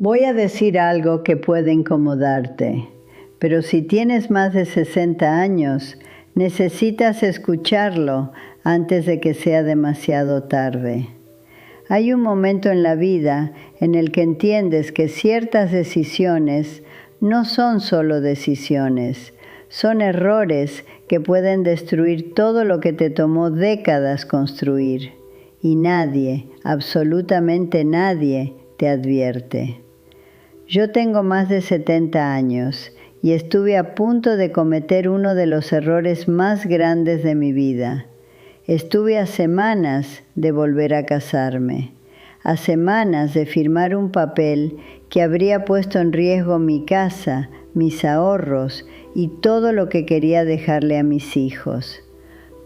Voy a decir algo que puede incomodarte, pero si tienes más de 60 años, necesitas escucharlo antes de que sea demasiado tarde. Hay un momento en la vida en el que entiendes que ciertas decisiones no son solo decisiones, son errores que pueden destruir todo lo que te tomó décadas construir. Y nadie, absolutamente nadie, te advierte. Yo tengo más de 70 años y estuve a punto de cometer uno de los errores más grandes de mi vida. Estuve a semanas de volver a casarme, a semanas de firmar un papel que habría puesto en riesgo mi casa, mis ahorros y todo lo que quería dejarle a mis hijos.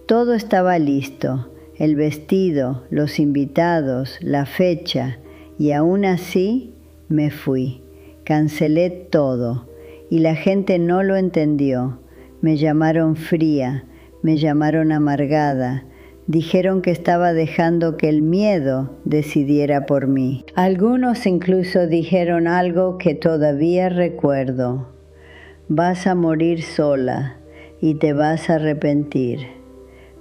Todo estaba listo, el vestido, los invitados, la fecha, y aún así me fui. Cancelé todo y la gente no lo entendió. Me llamaron fría, me llamaron amargada. Dijeron que estaba dejando que el miedo decidiera por mí. Algunos incluso dijeron algo que todavía recuerdo. Vas a morir sola y te vas a arrepentir.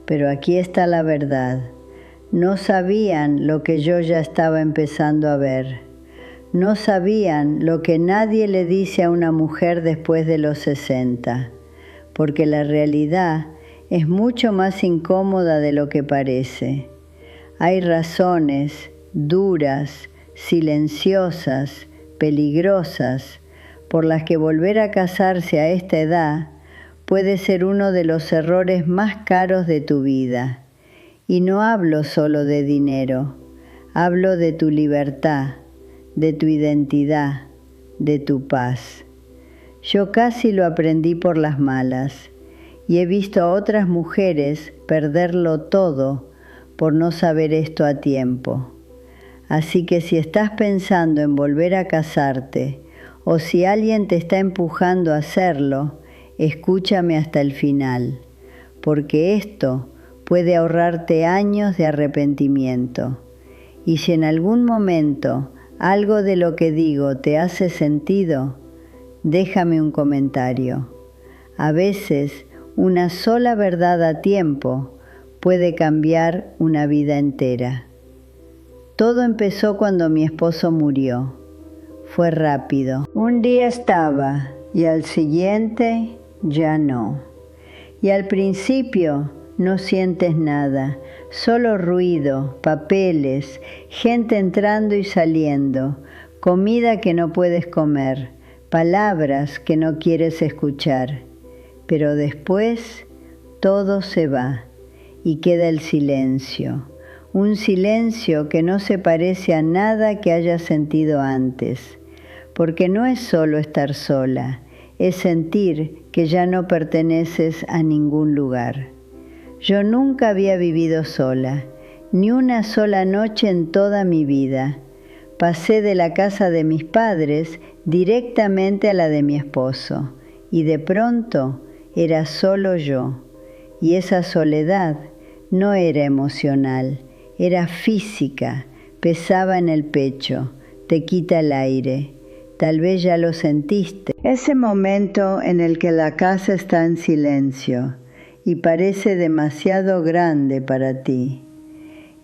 Pero aquí está la verdad. No sabían lo que yo ya estaba empezando a ver. No sabían lo que nadie le dice a una mujer después de los 60, porque la realidad es mucho más incómoda de lo que parece. Hay razones duras, silenciosas, peligrosas, por las que volver a casarse a esta edad puede ser uno de los errores más caros de tu vida. Y no hablo solo de dinero, hablo de tu libertad, de tu identidad, de tu paz. Yo casi lo aprendí por las malas y he visto a otras mujeres perderlo todo por no saber esto a tiempo. Así que si estás pensando en volver a casarte o si alguien te está empujando a hacerlo, escúchame hasta el final, porque esto puede ahorrarte años de arrepentimiento. Y si en algún momento algo de lo que digo te hace sentido, déjame un comentario. A veces, una sola verdad a tiempo puede cambiar una vida entera. Todo empezó cuando mi esposo murió. Fue rápido. Un día estaba y al siguiente ya no. Y al principio no sientes nada, solo ruido, papeles, gente entrando y saliendo, comida que no puedes comer, palabras que no quieres escuchar. Pero después todo se va y queda el silencio, un silencio que no se parece a nada que hayas sentido antes, porque no es solo estar sola, es sentir que ya no perteneces a ningún lugar. Yo nunca había vivido sola, ni una sola noche en toda mi vida. Pasé de la casa de mis padres directamente a la de mi esposo, y de pronto era solo yo. Y esa soledad no era emocional, era física, pesaba en el pecho, te quita el aire. Tal vez ya lo sentiste. Ese momento en el que la casa está en silencio y parece demasiado grande para ti.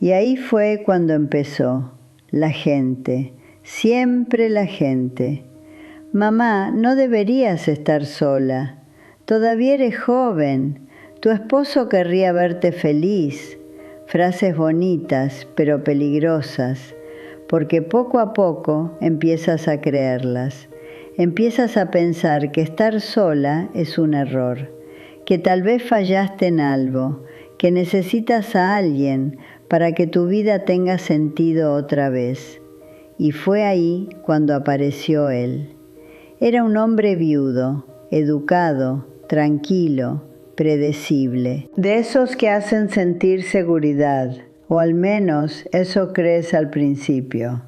Y ahí fue cuando empezó. La gente, siempre la gente. Mamá, no deberías estar sola. Todavía eres joven. Tu esposo querría verte feliz. Frases bonitas, pero peligrosas, porque poco a poco empiezas a creerlas. Empiezas a pensar que estar sola es un error, que tal vez fallaste en algo, que necesitas a alguien para que tu vida tenga sentido otra vez. Y fue ahí cuando apareció él. Era un hombre viudo, educado, tranquilo, predecible. De esos que hacen sentir seguridad, o al menos eso crees al principio.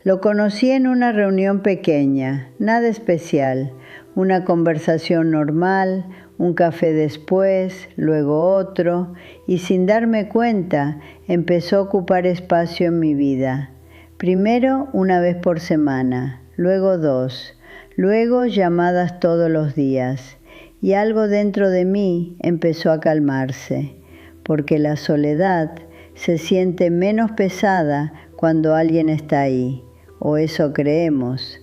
Lo conocí en una reunión pequeña, nada especial, una conversación normal, un café después, luego otro, y sin darme cuenta empezó a ocupar espacio en mi vida. Primero una vez por semana, luego 2, luego llamadas todos los días, y algo dentro de mí empezó a calmarse, porque la soledad se siente menos pesada cuando alguien está ahí, o eso creemos.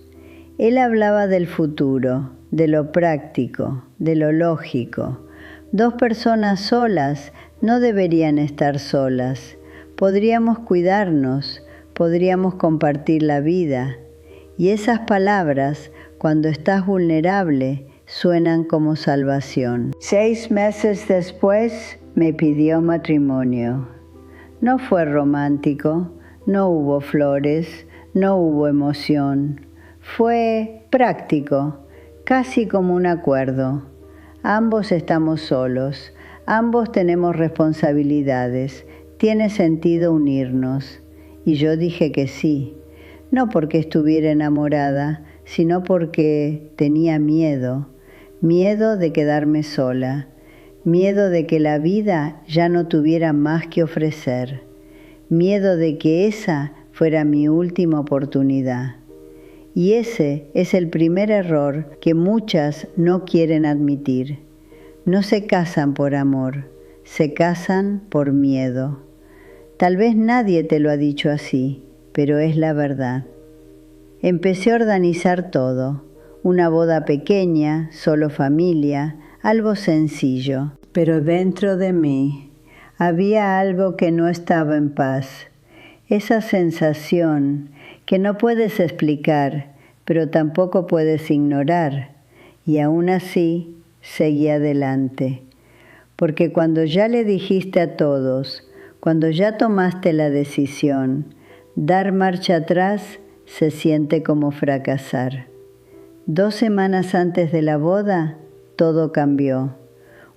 Él hablaba del futuro, de lo práctico, de lo lógico. 2 personas solas no deberían estar solas. Podríamos cuidarnos, podríamos compartir la vida. Y esas palabras, cuando estás vulnerable, suenan como salvación. 6 meses después me pidió matrimonio. No fue romántico, no hubo flores, no hubo emoción. Fue práctico, casi como un acuerdo. Ambos estamos solos, ambos tenemos responsabilidades, tiene sentido unirnos. Y yo dije que sí, no porque estuviera enamorada, sino porque tenía miedo de quedarme sola, miedo de que la vida ya no tuviera más que ofrecer, miedo de que esa fuera mi última oportunidad. Y ese es el primer error que muchas no quieren admitir. No se casan por amor, se casan por miedo. Tal vez nadie te lo ha dicho así, pero es la verdad. Empecé a organizar todo, una boda pequeña, solo familia, algo sencillo. Pero dentro de mí había algo que no estaba en paz. Esa sensación que no puedes explicar, pero tampoco puedes ignorar. Y aún así, seguí adelante. Porque cuando ya le dijiste a todos, cuando ya tomaste la decisión, dar marcha atrás se siente como fracasar. 2 semanas antes de la boda, todo cambió.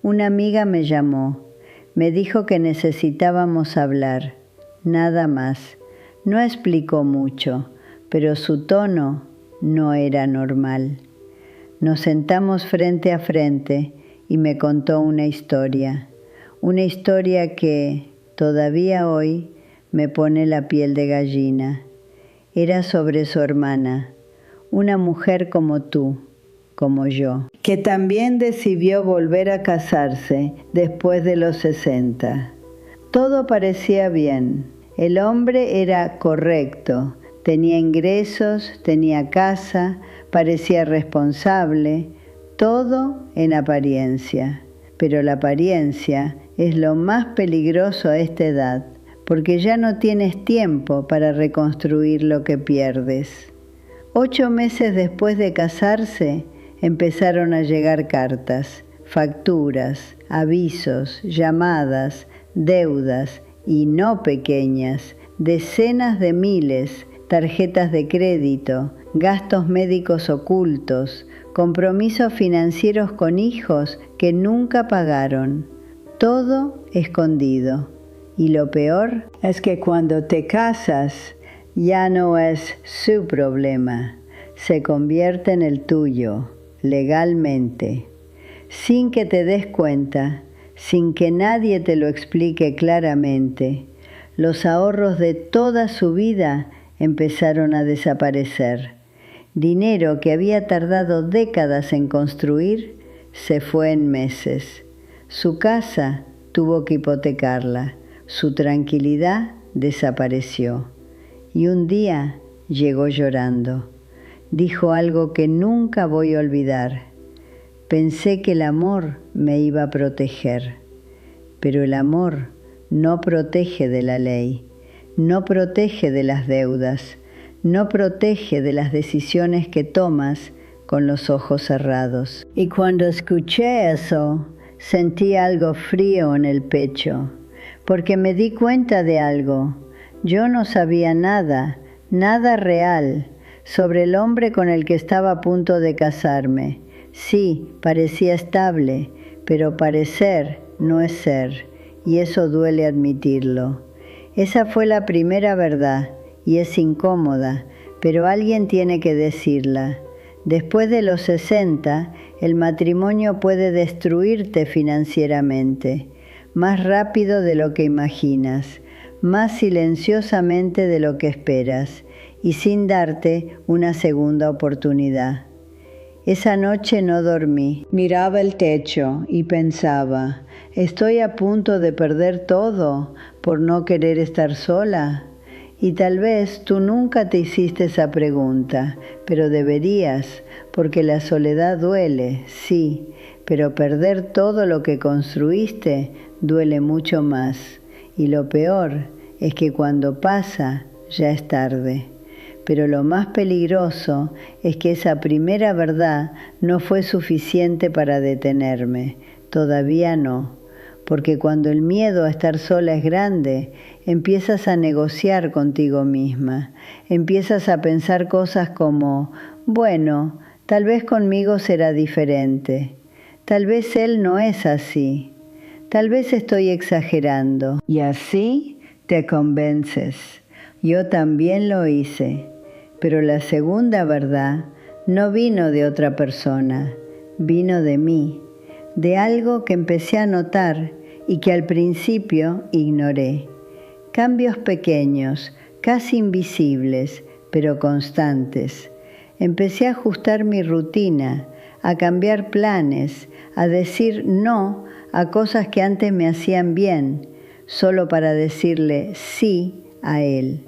Una amiga me llamó, me dijo que necesitábamos hablar, nada más. No explicó mucho, pero su tono no era normal. Nos sentamos frente a frente y me contó una historia que todavía hoy me pone la piel de gallina. Era sobre su hermana, una mujer como tú, como yo, que también decidió volver a casarse después de los 60. Todo parecía bien. El hombre era correcto, tenía ingresos, tenía casa, parecía responsable, todo en apariencia. Pero la apariencia es lo más peligroso a esta edad, porque ya no tienes tiempo para reconstruir lo que pierdes. 8 meses después de casarse, empezaron a llegar cartas, facturas, avisos, llamadas, deudas, y no pequeñas, decenas de miles, tarjetas de crédito, gastos médicos ocultos, compromisos financieros con hijos que nunca pagaron, todo escondido. Y lo peor es que cuando te casas, ya no es su problema, se convierte en el tuyo, legalmente, sin que te des cuenta, sin que nadie te lo explique claramente. Los ahorros de toda su vida empezaron a desaparecer. Dinero que había tardado décadas en construir, se fue en meses. Su casa tuvo que hipotecarla, su tranquilidad desapareció. Y un día llegó llorando. Dijo algo que nunca voy a olvidar. Pensé que el amor me iba a proteger, pero el amor no protege de la ley, no protege de las deudas, no protege de las decisiones que tomas con los ojos cerrados. Y cuando escuché eso, sentí algo frío en el pecho, porque me di cuenta de algo. Yo no sabía nada, nada real, sobre el hombre con el que estaba a punto de casarme. Sí, parecía estable, pero parecer no es ser, y eso duele admitirlo. Esa fue la primera verdad, y es incómoda, pero alguien tiene que decirla. Después de los 60, el matrimonio puede destruirte financieramente, más rápido de lo que imaginas, más silenciosamente de lo que esperas, y sin darte una segunda oportunidad. Esa noche no dormí. Miraba el techo y pensaba, ¿estoy a punto de perder todo por no querer estar sola? Y tal vez tú nunca te hiciste esa pregunta, pero deberías, porque la soledad duele, sí, pero perder todo lo que construiste duele mucho más. Y lo peor es que cuando pasa, ya es tarde. Pero lo más peligroso es que esa primera verdad no fue suficiente para detenerme. Todavía no. Porque cuando el miedo a estar sola es grande, empiezas a negociar contigo misma. Empiezas a pensar cosas como, bueno, tal vez conmigo será diferente. Tal vez él no es así. Tal vez estoy exagerando. Y así te convences. Yo también lo hice. Pero la segunda verdad no vino de otra persona, vino de mí, de algo que empecé a notar y que al principio ignoré. Cambios pequeños, casi invisibles, pero constantes. Empecé a ajustar mi rutina, a cambiar planes, a decir no a cosas que antes me hacían bien, solo para decirle sí a él.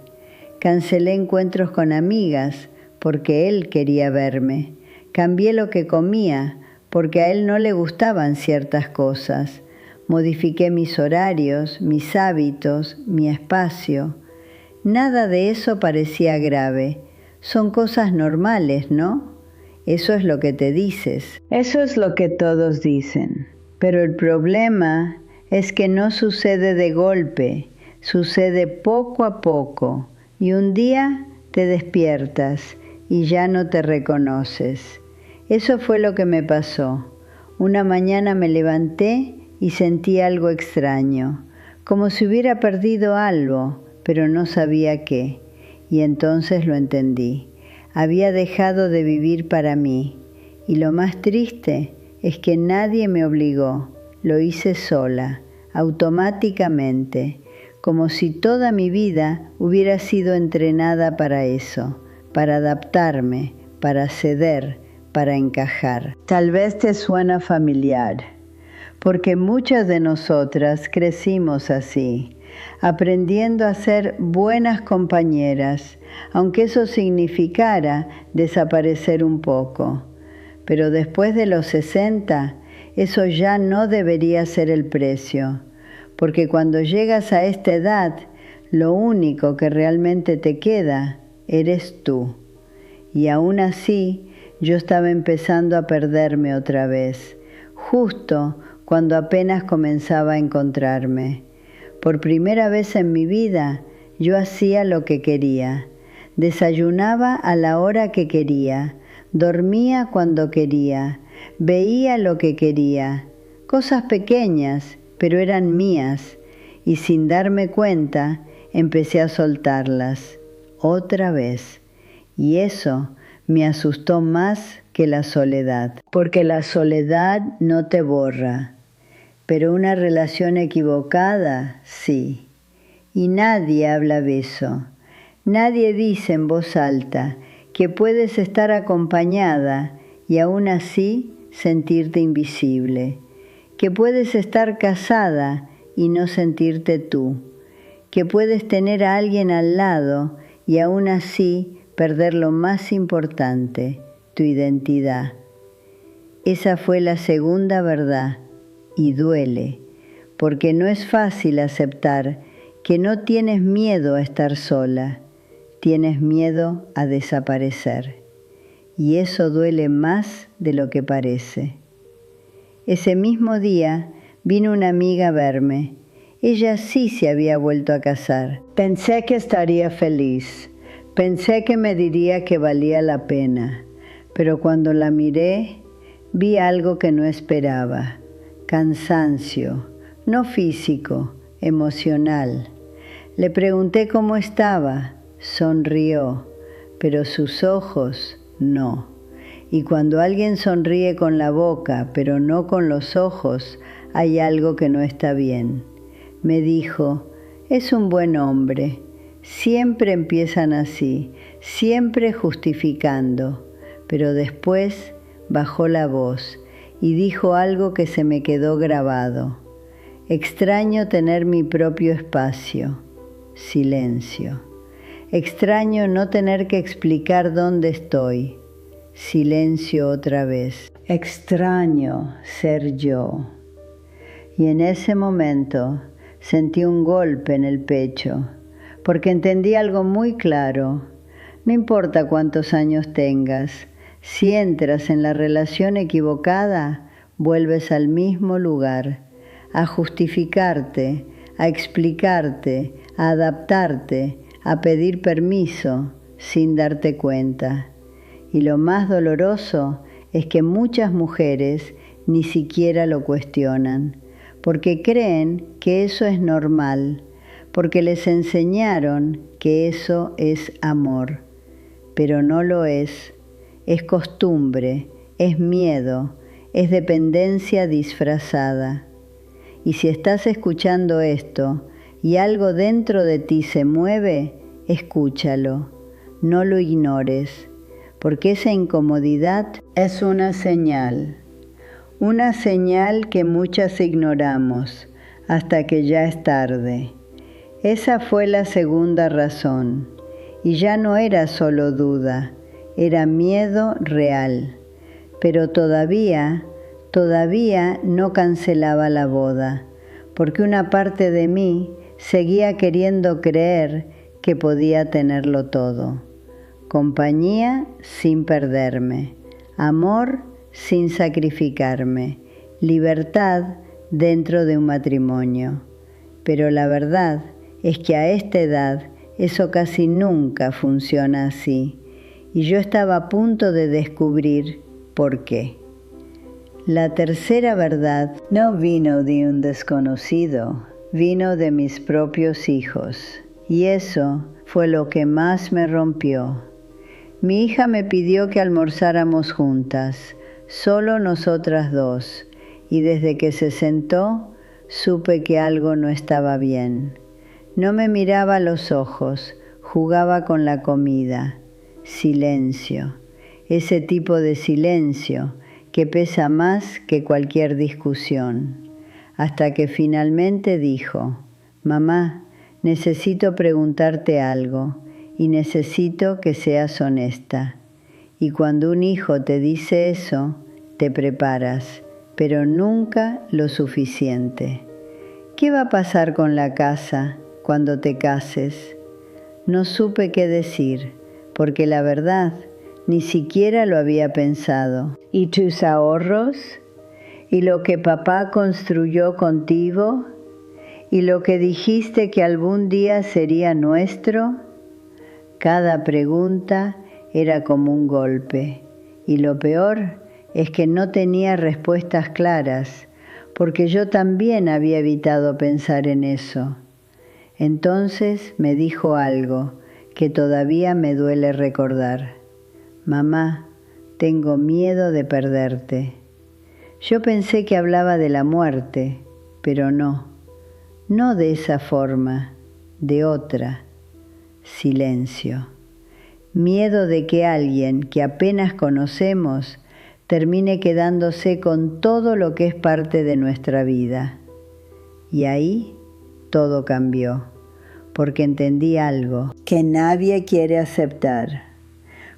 Cancelé encuentros con amigas porque él quería verme. Cambié lo que comía porque a él no le gustaban ciertas cosas. Modifiqué mis horarios, mis hábitos, mi espacio. Nada de eso parecía grave. Son cosas normales, ¿no? Eso es lo que te dices. Eso es lo que todos dicen. Pero el problema es que no sucede de golpe, sucede poco a poco. Y un día te despiertas y ya no te reconoces. Eso fue lo que me pasó. Una mañana me levanté y sentí algo extraño, como si hubiera perdido algo, pero no sabía qué. Y entonces lo entendí. Había dejado de vivir para mí. Y lo más triste es que nadie me obligó. Lo hice sola, automáticamente. Como si toda mi vida hubiera sido entrenada para eso, para adaptarme, para ceder, para encajar. Tal vez te suena familiar, porque muchas de nosotras crecimos así, aprendiendo a ser buenas compañeras, aunque eso significara desaparecer un poco. Pero después de los 60, eso ya no debería ser el precio. Porque cuando llegas a esta edad, lo único que realmente te queda eres tú. Y aún así, yo estaba empezando a perderme otra vez, justo cuando apenas comenzaba a encontrarme. Por primera vez en mi vida, yo hacía lo que quería. Desayunaba a la hora que quería, dormía cuando quería, veía lo que quería. Cosas pequeñas, pero eran mías, y sin darme cuenta empecé a soltarlas otra vez. Y eso me asustó más que la soledad, porque la soledad no te borra, pero una relación equivocada, sí. Y nadie habla de eso. Nadie dice en voz alta que puedes estar acompañada y aún así sentirte invisible. Que puedes estar casada y no sentirte tú, que puedes tener a alguien al lado y aún así perder lo más importante, tu identidad. Esa fue la segunda verdad y duele, porque no es fácil aceptar que no tienes miedo a estar sola, tienes miedo a desaparecer. Y eso duele más de lo que parece. Ese mismo día vino una amiga a verme. Ella sí se había vuelto a casar. Pensé que estaría feliz. Pensé que me diría que valía la pena. Pero cuando la miré, vi algo que no esperaba. Cansancio, no físico, emocional. Le pregunté cómo estaba. Sonrió, pero sus ojos no. Y cuando alguien sonríe con la boca, pero no con los ojos, hay algo que no está bien. Me dijo, es un buen hombre, Siempre empiezan así, siempre justificando, pero después bajó la voz y dijo algo que se me quedó grabado. Extraño tener mi propio espacio. Silencio. Extraño no tener que explicar dónde estoy. Silencio otra vez. Extraño ser yo. Y en ese momento sentí un golpe en el pecho, porque entendí algo muy claro. No importa cuántos años tengas, si entras en la relación equivocada, vuelves al mismo lugar, a justificarte, a explicarte, a adaptarte, a pedir permiso sin darte cuenta. Y lo más doloroso es que muchas mujeres ni siquiera lo cuestionan, porque creen que eso es normal, porque les enseñaron que eso es amor. Pero no lo es costumbre, es miedo, es dependencia disfrazada. Y si estás escuchando esto y algo dentro de ti se mueve, escúchalo, no lo ignores, porque esa incomodidad es una señal que muchas ignoramos hasta que ya es tarde. Esa fue la segunda razón, y ya no era solo duda, era miedo real, pero todavía no cancelaba la boda, porque una parte de mí seguía queriendo creer que podía tenerlo todo. Compañía sin perderme, amor sin sacrificarme, libertad dentro de un matrimonio. Pero la verdad es que a esta edad eso casi nunca funciona así, y yo estaba a punto de descubrir por qué. La tercera verdad no vino de un desconocido, vino de mis propios hijos, y eso fue lo que más me rompió. Mi hija me pidió que almorzáramos juntas, solo nosotras dos, y desde que se sentó supe que algo no estaba bien. No me miraba a los ojos, jugaba con la comida. Silencio, ese tipo de silencio que pesa más que cualquier discusión. Hasta que finalmente dijo: «Mamá, necesito preguntarte algo y necesito que seas honesta». Y cuando un hijo te dice eso, te preparas, pero nunca lo suficiente. ¿Qué va a pasar con la casa cuando te cases? No supe qué decir, porque la verdad ni siquiera lo había pensado. ¿Y tus ahorros? ¿Y lo que papá construyó contigo? ¿Y lo que dijiste que algún día sería nuestro? Cada pregunta era como un golpe, y lo peor es que no tenía respuestas claras, porque yo también había evitado pensar en eso. Entonces me dijo algo que todavía me duele recordar: «Mamá, tengo miedo de perderte». Yo pensé que hablaba de la muerte, pero no de esa forma, de otra. Silencio. Miedo de que alguien que apenas conocemos termine quedándose con todo lo que es parte de nuestra vida. Y ahí todo cambió, porque entendí algo que nadie quiere aceptar.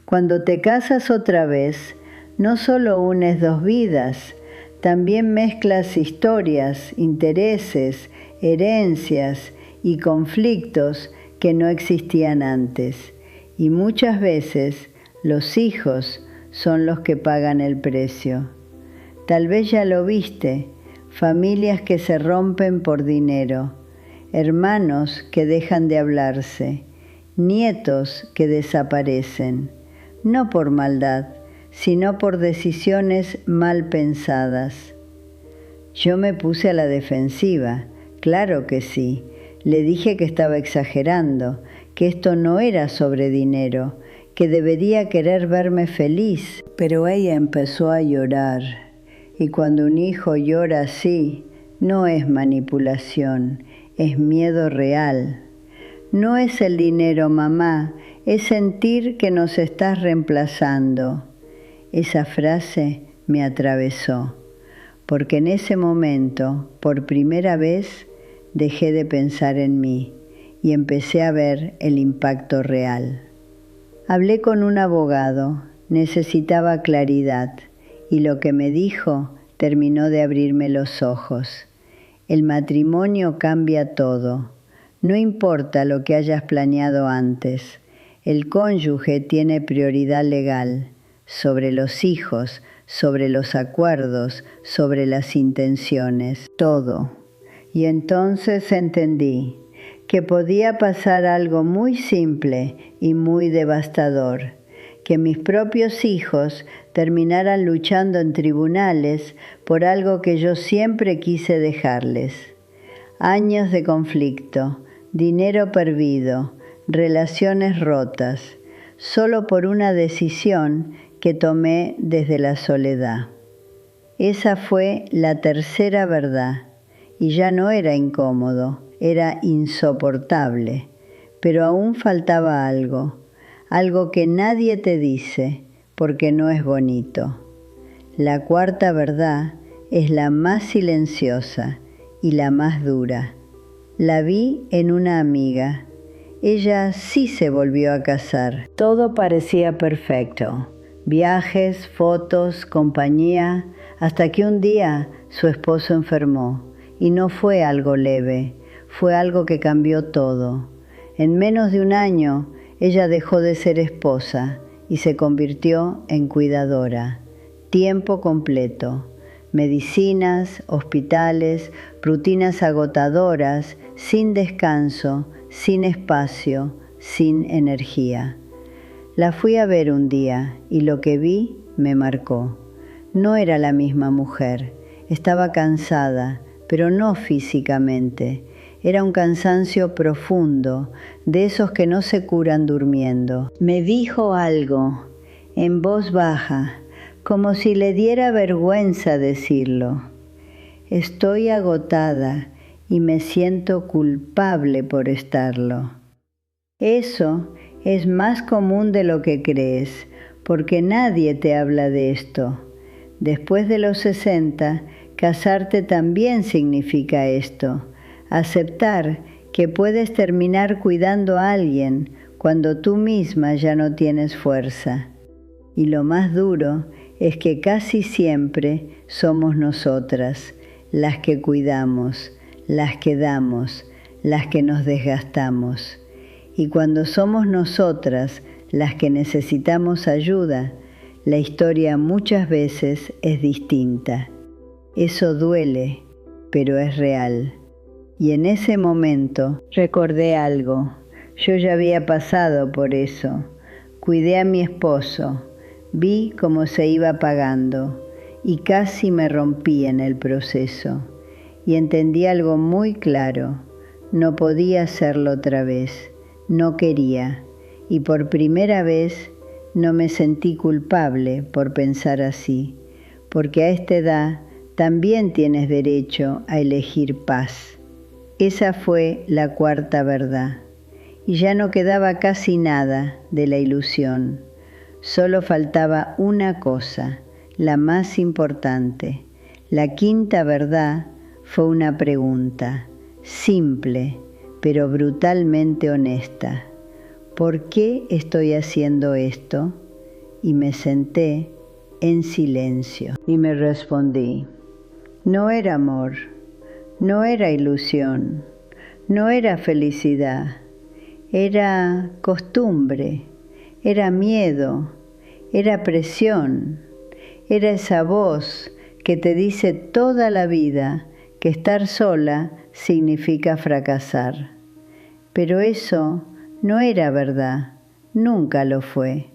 Cuando te casas otra vez, no solo unes dos vidas, también mezclas historias, intereses, herencias y conflictos que no existían antes. Y muchas veces los hijos son los que pagan el precio. Tal vez ya lo viste, familias que se rompen por dinero, hermanos que dejan de hablarse, nietos que desaparecen, no por maldad, sino por decisiones mal pensadas. Yo me puse a la defensiva, claro que sí. Le dije que estaba exagerando, que esto no era sobre dinero, que debería querer verme feliz. Pero ella empezó a llorar, y cuando un hijo llora así, no es manipulación, es miedo real. No es el dinero, mamá, es sentir que nos estás reemplazando. Esa frase me atravesó, porque en ese momento, por primera vez, dejé de pensar en mí y empecé a ver el impacto real. Hablé con un abogado, necesitaba claridad, y lo que me dijo terminó de abrirme los ojos. El matrimonio cambia todo. No importa lo que hayas planeado antes. El cónyuge tiene prioridad legal sobre los hijos, sobre los acuerdos, sobre las intenciones, todo. Y entonces entendí que podía pasar algo muy simple y muy devastador, que mis propios hijos terminaran luchando en tribunales por algo que yo siempre quise dejarles. Años de conflicto, dinero perdido, relaciones rotas, solo por una decisión que tomé desde la soledad. Esa fue la tercera verdad, y ya no era incómodo, era insoportable, pero aún faltaba algo que nadie te dice porque no es bonito. La cuarta verdad es la más silenciosa y la más dura. La vi en una amiga. Ella sí se volvió a casar. Todo parecía perfecto. Viajes, fotos, compañía, hasta que un día su esposo enfermó. Y no fue algo leve, fue algo que cambió todo. En menos de un año, ella dejó de ser esposa y se convirtió en cuidadora, tiempo completo. Medicinas, hospitales, rutinas agotadoras, sin descanso, sin espacio, sin energía. La fui a ver un día y lo que vi me marcó. No era la misma mujer, estaba cansada, pero no físicamente. Era un cansancio profundo, de esos que no se curan durmiendo. Me dijo algo, en voz baja, como si le diera vergüenza decirlo. Estoy agotada y me siento culpable por estarlo. Eso es más común de lo que crees, porque nadie te habla de esto. Después de los 60, casarte también significa esto, aceptar que puedes terminar cuidando a alguien cuando tú misma ya no tienes fuerza. Y lo más duro es que casi siempre somos nosotras las que cuidamos, las que damos, las que nos desgastamos. Y cuando somos nosotras las que necesitamos ayuda, la historia muchas veces es distinta. Eso duele, pero es real. Y en ese momento recordé algo. Yo ya había pasado por eso. Cuidé a mi esposo. Vi cómo se iba apagando y casi me rompí en el proceso. Y entendí algo muy claro. No podía hacerlo otra vez. No quería. Y por primera vez no me sentí culpable por pensar así. Porque a esta edad también tienes derecho a elegir paz. Esa fue la cuarta verdad. Y ya no quedaba casi nada de la ilusión. Solo faltaba una cosa, la más importante. La quinta verdad fue una pregunta, simple, pero brutalmente honesta. ¿Por qué estoy haciendo esto? Y me senté en silencio y me respondí. No era amor, no era ilusión, no era felicidad, era costumbre, era miedo, era presión, era esa voz que te dice toda la vida que estar sola significa fracasar. Pero eso no era verdad, nunca lo fue.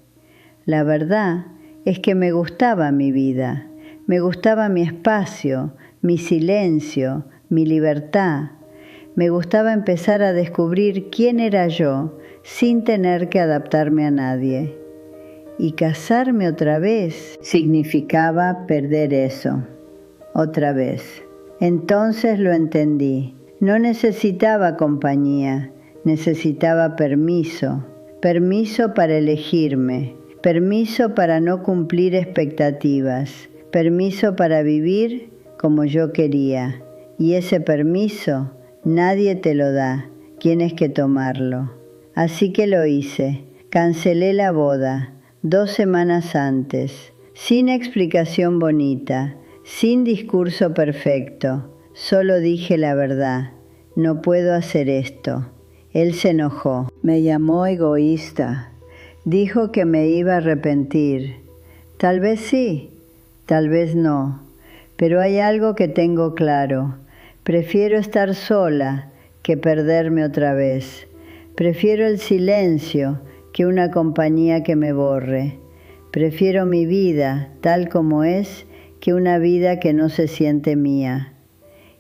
La verdad es que me gustaba mi vida, me gustaba mi espacio, mi silencio, mi libertad. Me gustaba empezar a descubrir quién era yo sin tener que adaptarme a nadie. Y casarme otra vez significaba perder eso, otra vez. Entonces lo entendí. No necesitaba compañía, necesitaba permiso, permiso para elegirme, permiso para no cumplir expectativas, permiso para vivir como yo quería. Y ese permiso nadie te lo da, tienes que tomarlo. Así que lo hice, cancelé la boda 2 semanas antes, sin explicación bonita, sin discurso perfecto, solo dije la verdad, no puedo hacer esto. Él se enojó, me llamó egoísta, dijo que me iba a arrepentir. Tal vez sí, tal vez no, pero hay algo que tengo claro. Prefiero estar sola que perderme otra vez. Prefiero el silencio que una compañía que me borre. Prefiero mi vida tal como es que una vida que no se siente mía.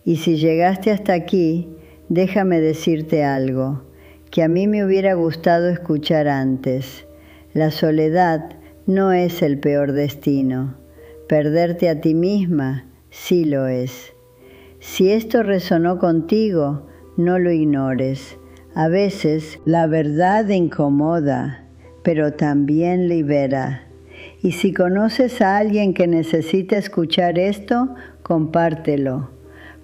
Y si llegaste hasta aquí, déjame decirte algo que a mí me hubiera gustado escuchar antes. La soledad no es el peor destino. Perderte a ti misma sí lo es. Si esto resonó contigo, no lo ignores. A veces la verdad incomoda, pero también libera. Y si conoces a alguien que necesita escuchar esto, compártelo.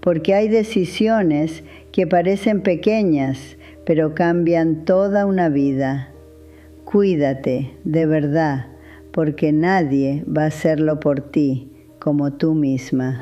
Porque hay decisiones que parecen pequeñas, pero cambian toda una vida. Cuídate, de verdad, porque nadie va a hacerlo por ti como tú misma.